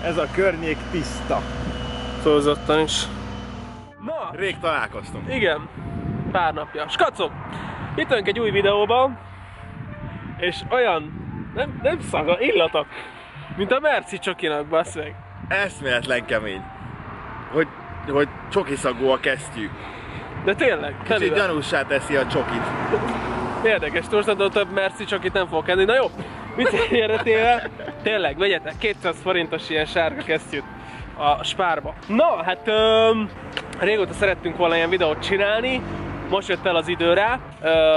Ez a környék tiszta. Szózottan is. Na! Rég találkoztunk. Igen. Pár napja. Skacok! Itt vagyunk egy új videóban. És olyan... Nem szaga, illata. Mint a Merci csokinak, bassz meg. Eszméletlen kemény. Hogy csokiszagú a kesztyű. De tényleg, Kicsit gyanússá teszi a csokit. Érdekes, torstantól több Merci csokit nem fogok enni. Na jó, mit érdetével? Tényleg, vegyetek 200 forintos ilyen sárga kesztyűt a Spárba. Na, hát régóta szerettünk volna ilyen videót csinálni. Most jött el az idő rá.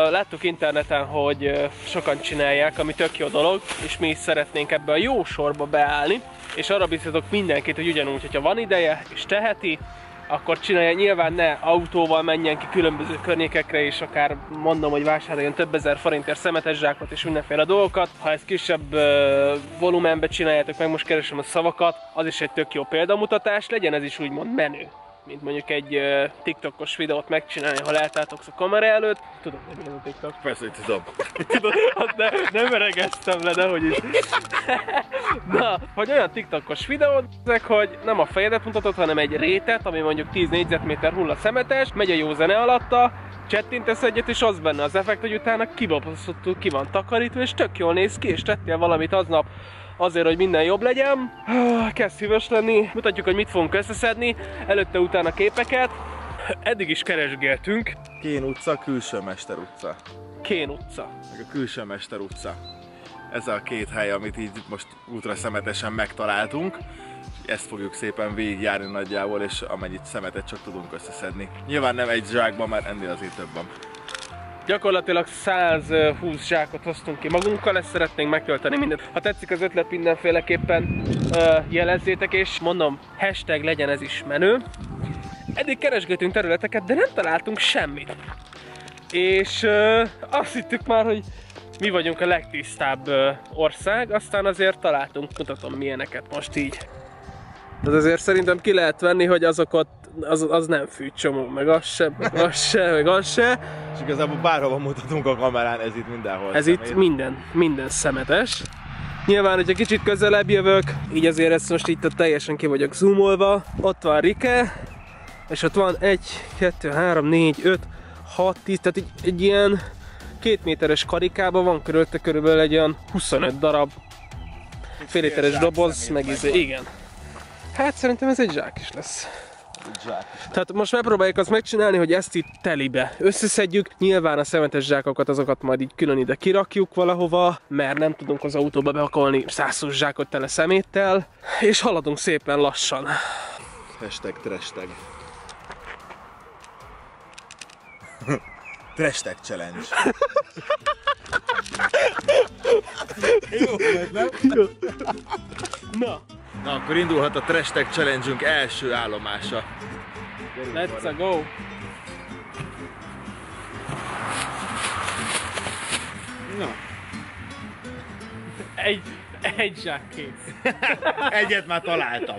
Láttuk interneten, hogy sokan csinálják, ami tök jó dolog, és mi is szeretnénk ebbe a jó sorba beállni. És arra biztatok mindenkit, hogy ugyanúgy, hogyha van ideje és teheti, akkor csinálja. Nyilván ne autóval menjen ki különböző környékekre, és akár mondom, hogy vásároljon több ezer forintért szemetes zsákot és mindenféle dolgokat. Ha ezt kisebb volumenbe csináljátok meg, most keresem a szavakat, az is egy tök jó példamutatás, legyen ez is úgymond menő. Mint mondjuk egy TikTokos videót megcsinálni, ha leálltátok a kamera előtt. Tudod, hogy mi ez a TikTok? Persze, hogy tudom. Tudod, nem öregeztem le, de hogy is. Na, hogy olyan TikTokos videót, hogy nem a fejedet mutatod, hanem egy rétet, ami mondjuk 10 négyzetméter hulla szemetes, megy a jó zene alatta, csettintesz egyet, és az benne az effekt, hogy utána kibabaszottul ki van takarítva, és tök jól néz ki, és tettél valamit aznap azért, hogy minden jobb legyen. Kezd hűvös lenni, mutatjuk, hogy mit fogunk összeszedni, előtte-utána képeket. Eddig is keresgéltünk. Kén utca, Külső Mester utca. Kén utca. Meg a Külső Mester utca. Ez a két hely, amit így most ultra szemetesen megtaláltunk. Ezt fogjuk szépen végigjárni nagyjából, és amennyit szemetet csak tudunk összeszedni. Nyilván nem egy zsákban, mert ennél azért több van. Gyakorlatilag 120 zsákot hoztunk ki magunkkal, ezt szeretnénk megtölteni mindent. Ha tetszik az ötlet, mindenféleképpen jelezzétek, és mondom, hashtag legyen ez is menő. Eddig keresgéltünk területeket, de nem találtunk semmit. És azt hittük már, hogy mi vagyunk a legtisztább ország, aztán azért találtunk, mutatom milyeneket most így. De azért szerintem ki lehet venni, hogy azokat, az nem fűcsomó, meg az se, meg az se, meg az se. És igazából bárhova mutatunk a kamerán, ez itt mindenhol ez szemét. Itt minden szemetes. Nyilván, hogyha kicsit közelebb jövök, így azért ezt most itt teljesen ki vagyok zoomolva. Ott van Rike, és ott van 1, 2, 3, 4, 5, 6, 10, tehát egy ilyen 2 méteres karikában van körülte körülbelül egy olyan 25 darab fél literes doboz, meg igen. Hát szerintem ez egy zsák is lesz. Tehát most megpróbáljuk azt megcsinálni, hogy ezt itt telibe összeszedjük. Nyilván a szemetes zsákokat, azokat majd így külön ide kirakjuk valahova, mert nem tudunk az autóba bepakolni 100 zsákot tele szeméttel. És haladunk szépen lassan. Hashtag trashtag. Trashtag challenge. Jó, nem? Na, akkor indulhat a Trashtag Challenge-ünk első állomása. let's go! Na. Egy zsák kész. Egyet már találtam.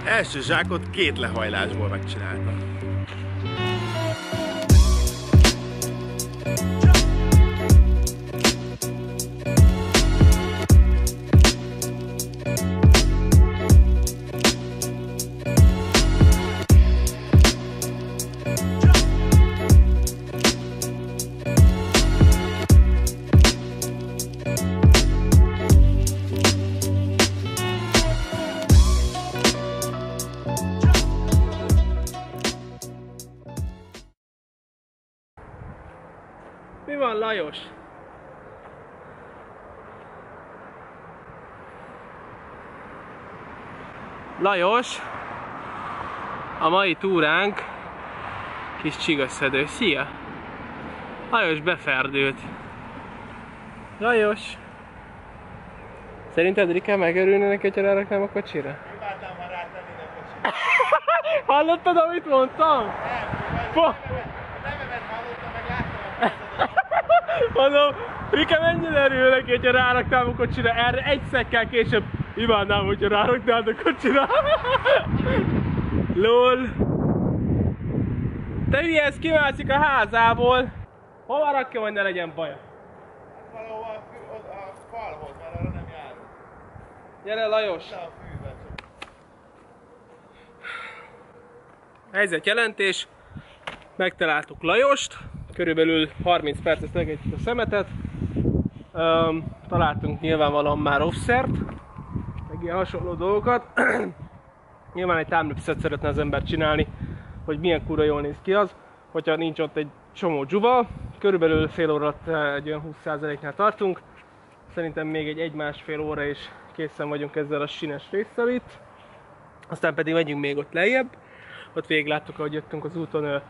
Első zsákot 2 lehajlásból megcsináltam. Mi van, Lajos? Lajos, a mai túránk kis csigaszedő. Szia! Lajos beferdült. Lajos! Szerinted Rike megörülne neki, hogyha ráraknám a kocsira? Próbáltam már rátenni a kocsira. Hallottad, amit mondtam? Nem, nevemet hallottam, meg láttam a mondom, Rike mennyire örül neki, hogyha ráraktál a kocsira, erre egy szekkel később imádnám, hogyha ráraktál a kocsira. LOL. Te hülye, ez kimászik a házából. Hova rakja, hogy ne legyen baja? Valahol a falhoz, mert arra nem járunk. Gyere Lajos! Helyzetjelentés. Megtaláltuk Lajost. Körülbelül 30 percet legettük a szemetet. Találtunk nyilvánvalóan már offszert, meg ilyen hasonló dolgokat. Nyilván egy timelapse-et szeretne az ember csinálni, hogy milyen kurva jól néz ki az, hogyha nincs ott egy csomó dzsuva. Körülbelül fél óra alatt egy olyan 20%-nál tartunk. Szerintem még egy másfél óra is készen vagyunk ezzel a sines résszel itt. Aztán pedig megyünk még ott lejjebb. Ott végig láttuk, ahogy jöttünk az úton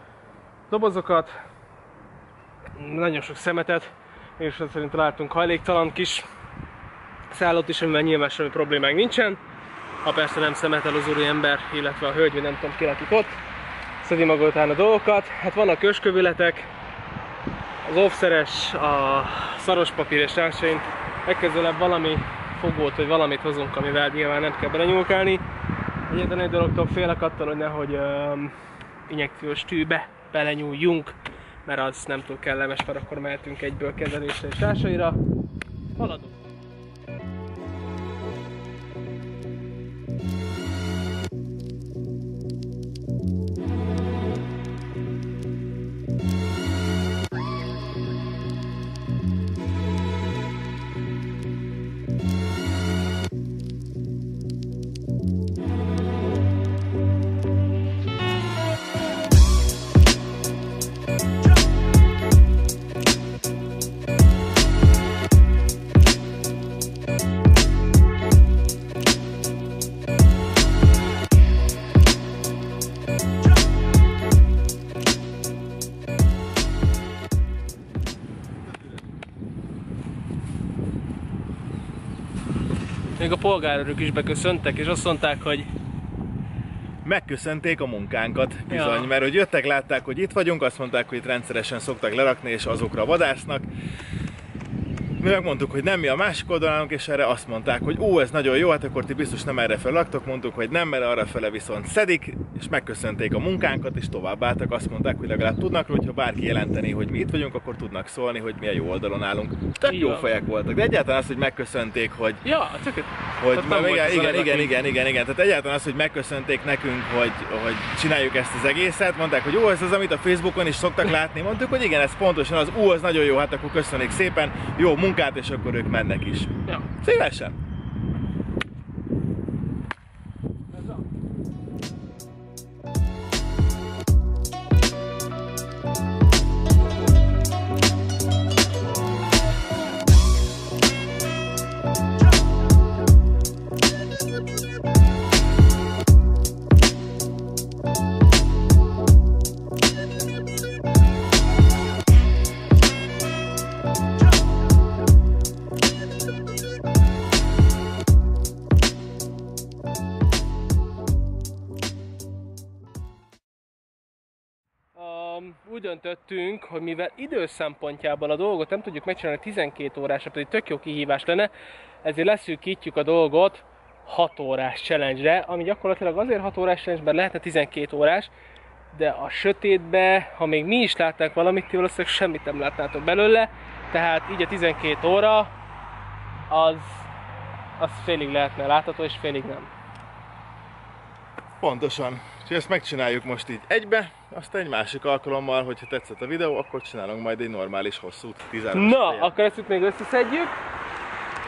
dobozokat. Nagyon sok szemetet. És szerint találtunk hajléktalan kis szállót is, amivel nyilván semmi problémánk nincsen. Ha persze nem szemetel az úriember, illetve a hölgy, vagy nem tudom ki lakik ott. Szedi maga után a dolgokat. Hát vannak köskövületek, az offszeres, a szaros papír és társait. Legközelebb valami fogót vagy valamit hozunk, amivel nyilván nem kell belenyúlkálni. Egyetlen egy dologtól félek attól, hogy nehogy injekciós tűbe belenyúljunk, mert az nem túl kellemes, mert akkor mehetünk egyből kezelésre és társaira. Haladunk! Még a polgárőrök is beköszöntek, és azt mondták, hogy megköszönték a munkánkat, bizony, ja. Mert hogy jöttek, látták, hogy itt vagyunk, azt mondták, hogy itt rendszeresen szoktak lerakni, és azokra vadásznak. Mi megmondtuk, hogy nem, mi a másik oldalánunk, és erre azt mondták, hogy ó, ez nagyon jó, hát akkor ti biztos nem erre fel laktok, mondtuk, hogy nem, mert arra fele viszont szedik, és megköszönték a munkánkat, és továbbálltak, azt mondták, hogy legalább tudnak, hogyha bárki jelenteni, hogy mi itt vagyunk, akkor tudnak szólni, hogy mi a jó oldalon állunk. Tök jó fejek voltak, de egyáltalán az, hogy megköszönték, hogy... Ja, igen. Tehát egyáltalán az, hogy megköszönték nekünk, hogy csináljuk ezt az egészet, mondták, hogy jó, ez az, amit a Facebookon is szoktak látni, mondtuk, hogy igen, ez pontosan az, az nagyon jó, hát akkor köszönjük szépen, jó munkát, és akkor ők mennek is. Ja. Szívesen! Úgy döntöttünk, hogy mivel idő szempontjából a dolgot nem tudjuk megcsinálni 12 órásra, pedig tök jó kihívás lenne, ezért leszűkítjük a dolgot 6 órás challenge-re, ami gyakorlatilag azért 6 órás challenge, mert lehetne 12 órás, de a sötétbe, ha még mi is látnánk valamit, ti valószínűleg semmit nem látnátok belőle, tehát így a 12 óra az félig lehetne látható, és félig nem. Pontosan. És ezt megcsináljuk most így egybe, aztán egy másik alkalommal, hogyha tetszett a videó, akkor csinálunk majd egy normális hosszút, 13. Na, akkor ezt itt még összeszedjük,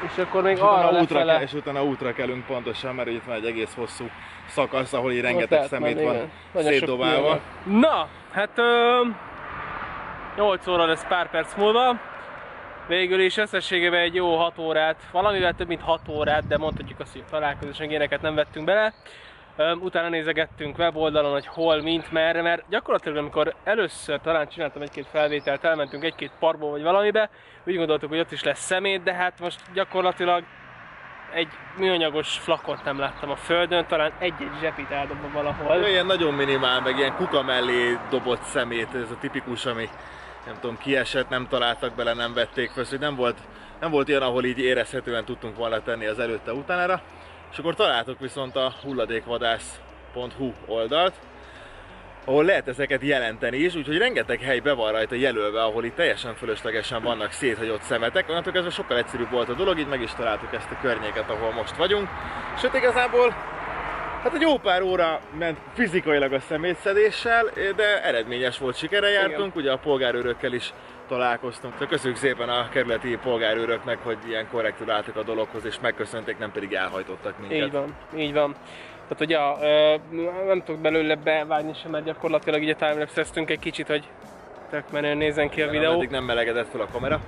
és akkor még arra lefele... És utána útra kelünk pontosan, mert itt van egy egész hosszú szakasz, ahol így rengeteg szemét van szétdobálva. Na, hát 8 óra lesz pár perc múlva. Végül is összességében egy jó 6 órát, valamivel több mint 6 órát, de mondhatjuk azt, hogy találkozósan ilyeneket nem vettünk bele. Utána nézegettünk weboldalon, hogy hol, mint, merre, mert gyakorlatilag amikor először talán csináltam egy-két felvételt, elmentünk egy-két parkba vagy valamibe, úgy gondoltuk, hogy ott is lesz szemét, de hát most gyakorlatilag egy műanyagos flakont nem láttam a földön, talán egy-egy zsepit eldobva valahol. Ilyen nagyon minimál, meg ilyen kuka mellé dobott szemét, ez a tipikus, ami nem tudom, kiesett, nem találtak bele, nem vették fel, hogy nem volt olyan, ahol így érezhetően tudtunk volna tenni az előtte utánára. És akkor találtok viszont a hulladékvadász.hu oldalt, ahol lehet ezeket jelenteni is, úgyhogy rengeteg hely be van rajta jelölve, ahol itt teljesen fölöslegesen vannak széthagyott szemetek. Onnantól kezdve sokkal egyszerűbb volt a dolog, így meg is találtuk ezt a környéket, ahol most vagyunk. Sőt, igazából hát egy jó pár óra ment fizikailag a szemétszedéssel, de eredményes volt, sikerrel jártunk, ugye a polgárőrökkel is találkoztunk. Köszönjük szépen a kerületi polgárőröknek, hogy ilyen korrektül álltak a dologhoz, és megköszönték, nem pedig elhajtottak minket. Így van, így van. Tehát ugye nem tudok belőle bevágni sem, mert gyakorlatilag így a timelapse-eztünk egy kicsit, hogy tök menően nézzen ki a videó. Addig nem melegedett fel a kamera.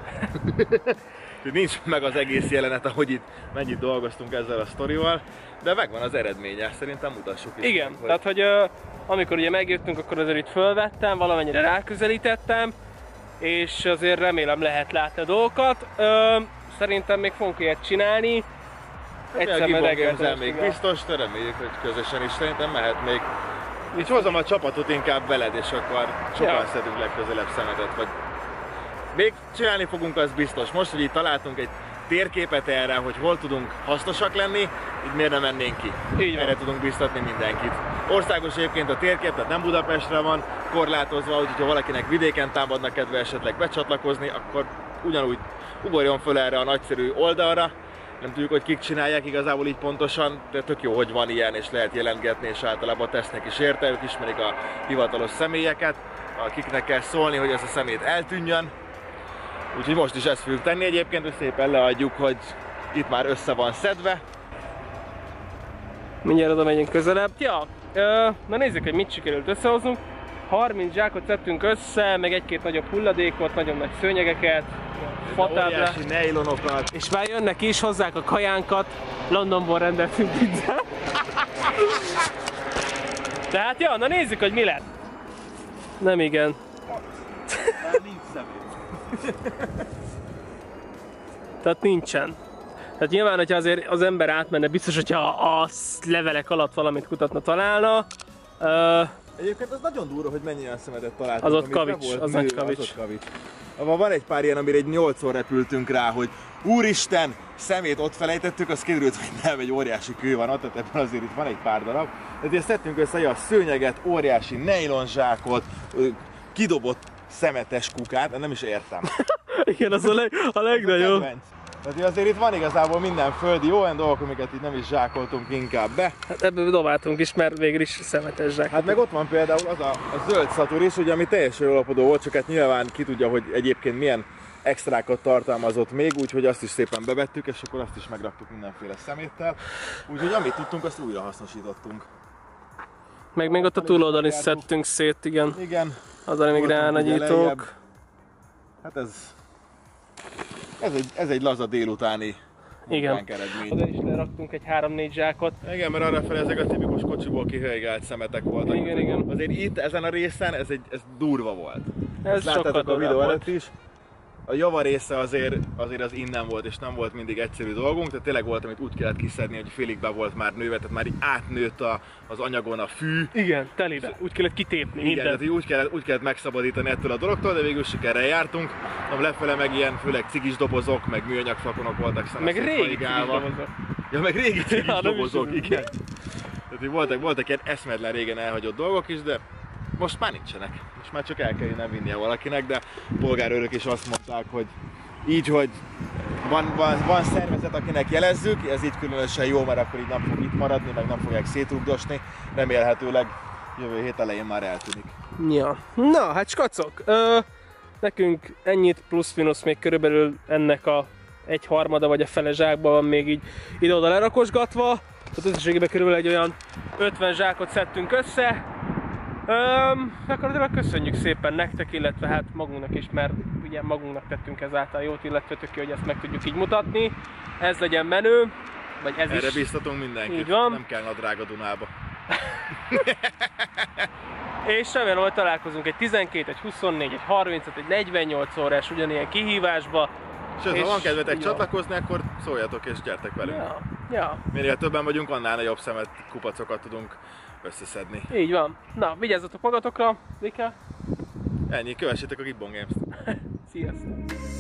Nincs meg az egész jelenet, ahogy itt mennyit dolgoztunk ezzel a sztorival, de megvan az eredménye, szerintem mutassuk is. Igen, hogy... tehát hogy amikor ugye megjöttünk, akkor azért itt fölvettem, valamennyire ráközelítettem, és azért remélem lehet látni a dolgokat. Szerintem még fogunk ilyet csinálni. Egyszer medegetően még biztos, de reméljük, hogy közösen is szerintem mehet még. Így hozom a csapatot inkább veled, és akkor sokan szedünk legközelebb szemetet, vagy még csinálni fogunk, az biztos. Most, hogy itt találtunk egy térképet erre, hogy hol tudunk hasznosak lenni, így miért nem mennénk ki? Erre tudunk biztatni mindenkit. Országos egyébként a térkép, tehát nem Budapestre van korlátozva, úgyhogy ha valakinek vidéken támadnak kedve esetleg becsatlakozni, akkor ugyanúgy ugorjon föl erre a nagyszerű oldalra. Nem tudjuk, hogy kik csinálják igazából így pontosan, de tök jó, hogy van ilyen, és lehet jelentgetni, és általában tesznek is érte, ők ismerik a hivatalos személyeket, akiknek kell szólni, hogy ez a szemét eltűnjön. Úgyhogy most is ezt fogjuk tenni egyébként, hogy szépen leadjuk, hogy itt már össze van szedve. Mindjárt oda megyünk közelebb. Ja, na nézzük, hogy mit sikerült összehoznunk. 30 zsákot szedtünk össze, meg egy-két nagyobb hulladékot, nagyon nagy szőnyegeket, óriási nejlonokat. És már jönnek is, hozzák a kajánkat, Londonból rendeltünk pizzát. Tehát ja, na nézzük, hogy mi lett. Nem igen. Már nincs szemét. Tehát nincsen. Tehát nyilván, hogyha azért az ember átmenne, biztos, hogyha a levelek alatt valamit kutatna, találna. Egyébként az nagyon durva, hogy mennyi olyan szemetet találtunk. Az ott kavics, az nagy kavics. Van egy pár ilyen, amire egy 8-szor repültünk rá, hogy úristen, szemét ott felejtettük, az kiderült, hogy nem, egy óriási kő van ott, tehát ebben azért itt van egy pár darab. Ezért szedtünk össze a szőnyeget, óriási nejlonzsákot, kidobott szemetes kukát, nem is értem. Igen, az a legnagyobb. Tehát azért itt van igazából minden földi jó olyan dolgok, amiket itt nem is zsákoltunk inkább be. Hát ebből dobáltunk is, mert végül is szemetes zsák. Hát meg ott van például az a zöld szatur is, ugye, ami teljesen jól alapodó volt, csak hát nyilván ki tudja, hogy egyébként milyen extrákat tartalmazott még, úgyhogy azt is szépen bevettük, és akkor azt is megraktuk mindenféle szeméttel. Úgyhogy amit tudtunk, azt újra hasznosítottunk. Meg még ott a túloldalon is szedtünk szét, igen. Igen. Azzal még ránagyítók. Hát ez egy laza délutáni eredmény. Oda is leraktunk egy 3-4 zsákot. Igen, mert arrafele ezek a tipikus kocsiból kihelygált szemetek voltak. Igen. Azért itt, ezen a részen ez durva volt. Ez láttátok a videó előtt is. A java része azért az innen volt, és nem volt mindig egyszerű dolgunk, tehát tényleg volt, amit úgy kellett kiszedni, hogy félig be volt már nőve, tehát már így átnőtt az anyagon a fű. Igen, telibe. Úgy kellett kitépni mindent. Igen, tehát úgy kellett megszabadítani ettől a dologtól, de végül sikerrel jártunk. Lefele meg ilyen, főleg cigis dobozok, meg műanyag flakonok voltak meg régi cigis dobozok. Ja, meg régi cigis dobozok, igen. Tehát voltak ilyen eszmedlen régen elhagyott dolgok is, de most már nincsenek. Most már csak el kell innen vinnie valakinek, de a polgárőrök is azt mondták, hogy így, hogy van szervezet, akinek jelezzük, ez így különösen jó, mert akkor így nem fog itt maradni, meg nem fogják szétrugdosni, remélhetőleg jövő hét elején már eltűnik. Ja, na hát skacok, nekünk ennyit plusz-minusz még körülbelül ennek a 1/3 vagy a fele zsákban van még így ide-oda lerakosgatva. Tehát összességében körülbelül egy olyan 50 zsákot szedtünk össze. Akkor köszönjük szépen nektek, illetve hát magunknak is, mert ugye magunknak tettünk ezáltal jót, illetve tök jó, hogy ezt meg tudjuk így mutatni. Ez legyen menő, vagy ez erre is. biztatunk mindenkit, így van. Nem kell nadrág a Dunába. És remélem, hogy találkozunk egy 12, egy 24, egy 35, egy 48 órás ugyanilyen kihívásba. Sőt, ha van kedvetek csatlakozni, akkor szóljatok és gyertek velünk. Ja. Minél többen vagyunk, annál nagyobb szemet, kupacokat tudunk összeszedni. Így van. Na, vigyázzatok magatokra, Vika. Ennyi, kövessétek a Gibbon Games-t. Sziasztok!